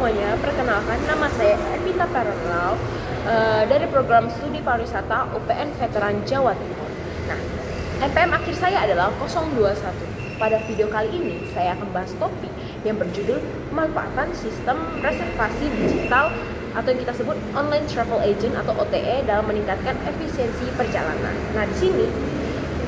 semuanya, perkenalkan nama saya Evita Parallel dari program studi pariwisata UPN Veteran Jawa Timur. Nah, NPM akhir saya adalah 021. Pada video kali ini saya akan bahas topik yang berjudul memanfaatkan sistem reservasi digital atau yang kita sebut online travel agent atau OTA dalam meningkatkan efisiensi perjalanan. Nah, di sini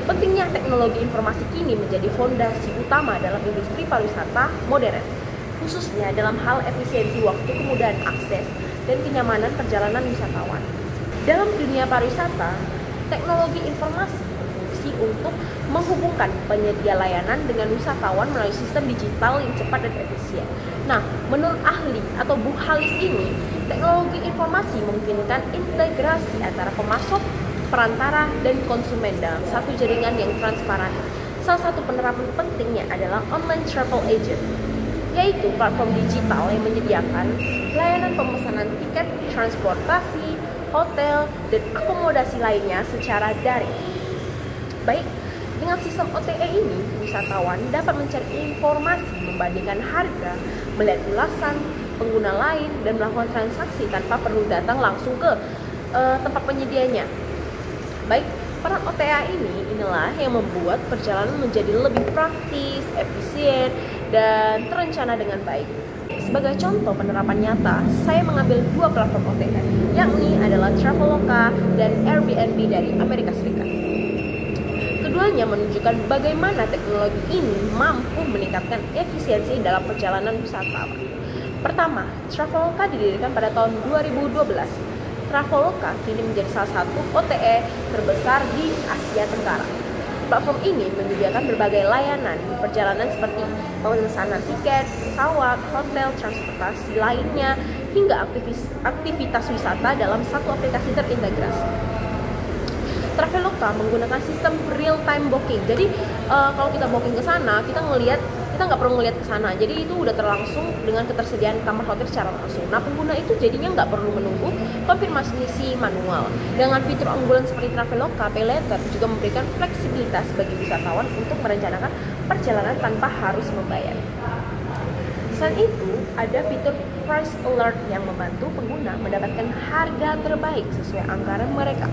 pentingnya teknologi informasi kini menjadi fondasi utama dalam industri pariwisata modern, khususnya dalam hal efisiensi waktu, kemudahan akses, dan kenyamanan perjalanan wisatawan. Dalam dunia pariwisata, teknologi informasi berfungsi untuk menghubungkan penyedia layanan dengan wisatawan melalui sistem digital yang cepat dan efisien. Nah, menurut ahli atau Bu Halis ini, teknologi informasi memungkinkan integrasi antara pemasok, perantara, dan konsumen dalam satu jaringan yang transparan. Salah satu penerapan pentingnya adalah online travel agent, yaitu platform digital yang menyediakan layanan pemesanan tiket, transportasi, hotel, dan akomodasi lainnya secara daring. Baik, dengan sistem OTA ini, wisatawan dapat mencari informasi, membandingkan harga, melihat ulasan pengguna lain, dan melakukan transaksi tanpa perlu datang langsung ke tempat penyedianya. Baik, peran OTA inilah yang membuat perjalanan menjadi lebih praktis, efisien, dan terencana dengan baik. Sebagai contoh penerapan nyata, saya mengambil dua platform OTA, yakni adalah Traveloka dan Airbnb dari Amerika Serikat. Keduanya menunjukkan bagaimana teknologi ini mampu meningkatkan efisiensi dalam perjalanan wisatawan. Pertama, Traveloka didirikan pada tahun 2012. Traveloka kini menjadi salah satu OTA terbesar di Asia Tenggara. Platform ini menyediakan berbagai layanan perjalanan seperti pemesanan tiket, pesawat, hotel, transportasi lainnya, hingga aktivitas wisata dalam satu aplikasi terintegrasi. Traveloka menggunakan sistem real-time booking. Jadi kalau kita booking ke sana, kita nggak perlu ngelihat ke sana. Jadi itu udah terlangsung dengan ketersediaan kamar hotel secara langsung. Nah, pengguna itu jadinya nggak perlu menunggu konfirmasi manual. Dengan fitur unggulan seperti Traveloka Pay Later juga memberikan fleksibilitas bagi wisatawan untuk merencanakan perjalanan tanpa harus membayar. Selain itu, ada fitur Price Alert yang membantu pengguna mendapatkan harga terbaik sesuai anggaran mereka.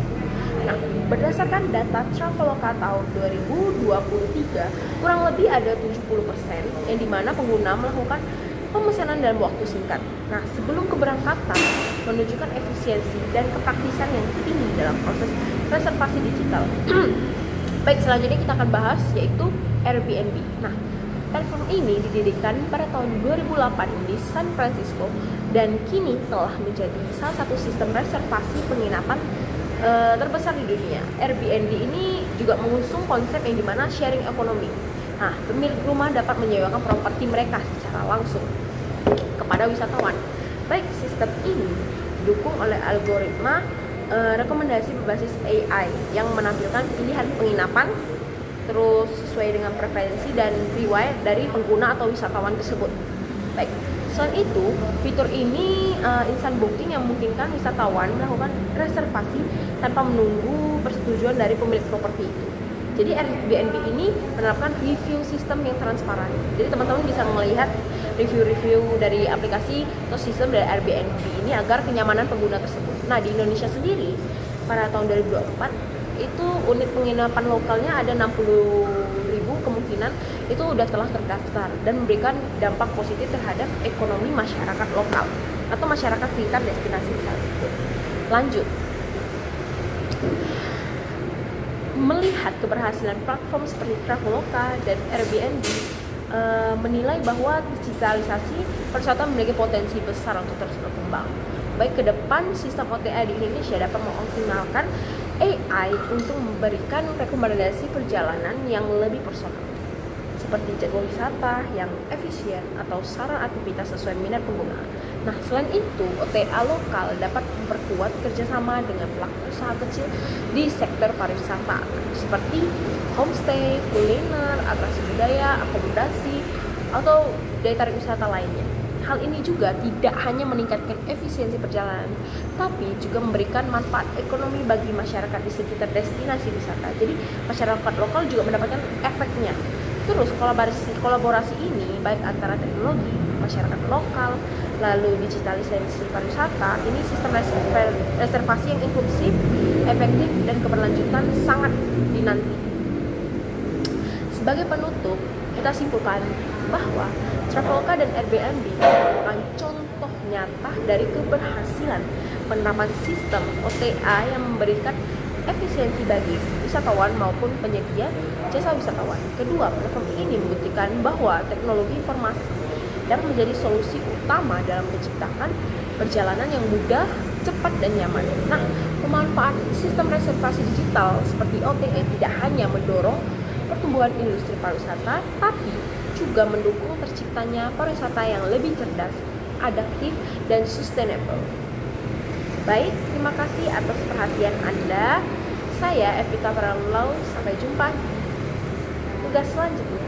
Nah, berdasarkan data Traveloka tahun 2023, kurang lebih ada 70% yang dimana pengguna melakukan pemesanan dalam waktu singkat. Nah, sebelum keberangkatan menunjukkan efisiensi dan kepraktisan yang tinggi dalam proses reservasi digital. Baik, selanjutnya kita akan bahas yaitu Airbnb. Nah, platform ini didirikan pada tahun 2008 di San Francisco dan kini telah menjadi salah satu sistem reservasi penginapan terbesar di dunia. Airbnb ini juga mengusung konsep yang dimana sharing ekonomi. Nah, pemilik rumah dapat menyewakan properti mereka secara langsung kepada wisatawan. Baik, sistem ini didukung oleh algoritma rekomendasi berbasis AI yang menampilkan pilihan penginapan terus sesuai dengan preferensi dan riwayat dari pengguna atau wisatawan tersebut. Baik, selain itu, fitur ini instant booking yang memungkinkan wisatawan melakukan reservasi tanpa menunggu persetujuan dari pemilik properti itu. Jadi Airbnb ini menerapkan review sistem yang transparan. Jadi teman-teman bisa melihat review-review dari aplikasi atau sistem dari Airbnb ini agar kenyamanan pengguna tersebut. Nah, di Indonesia sendiri pada tahun 2024 itu unit penginapan lokalnya ada 60.000 kemungkinan itu udah telah terdaftar dan memberikan dampak positif terhadap ekonomi masyarakat lokal atau masyarakat sekitar destinasi wisata itu. Lanjut, melihat keberhasilan platform seperti Traveloka dan Airbnb menilai bahwa digitalisasi pariwisata memiliki potensi besar untuk terus berkembang. Baik, ke depan sistem OTA di Indonesia dapat mengoptimalkan AI untuk memberikan rekomendasi perjalanan yang lebih personal, seperti jadwal wisata yang efisien atau saran aktivitas sesuai minat pengguna. Nah, selain itu, OTA lokal dapat memperkuat kerjasama dengan pelaku usaha kecil di sektor pariwisata, seperti homestay, kuliner, atraksi budaya, akomodasi, atau daya tarik wisata lainnya. Hal ini juga tidak hanya meningkatkan efisiensi perjalanan, tapi juga memberikan manfaat ekonomi bagi masyarakat di sekitar destinasi wisata. Jadi masyarakat lokal juga mendapatkan efeknya. Terus kolaborasi ini baik antara teknologi, masyarakat lokal, lalu digitalisasi pariwisata. Ini sistem reservasi yang inklusif, efektif, dan keberlanjutan sangat dinanti. Sebagai penutup, kita simpulkan bahwa Traveloka dan Airbnb merupakan contoh nyata dari keberhasilan penerapan sistem OTA yang memberikan efisiensi bagi wisatawan maupun penyedia jasa wisatawan. Kedua, platform ini membuktikan bahwa teknologi informasi dapat menjadi solusi utama dalam menciptakan perjalanan yang mudah, cepat, dan nyaman. Nah, pemanfaatan sistem reservasi digital seperti OTA tidak hanya mendorong pertumbuhan industri pariwisata, tapi juga mendukung terciptanya pariwisata yang lebih cerdas, adaptif, dan sustainable. Baik, terima kasih atas perhatian Anda. Saya Evita Pramulau, sampai jumpa di tugas selanjutnya.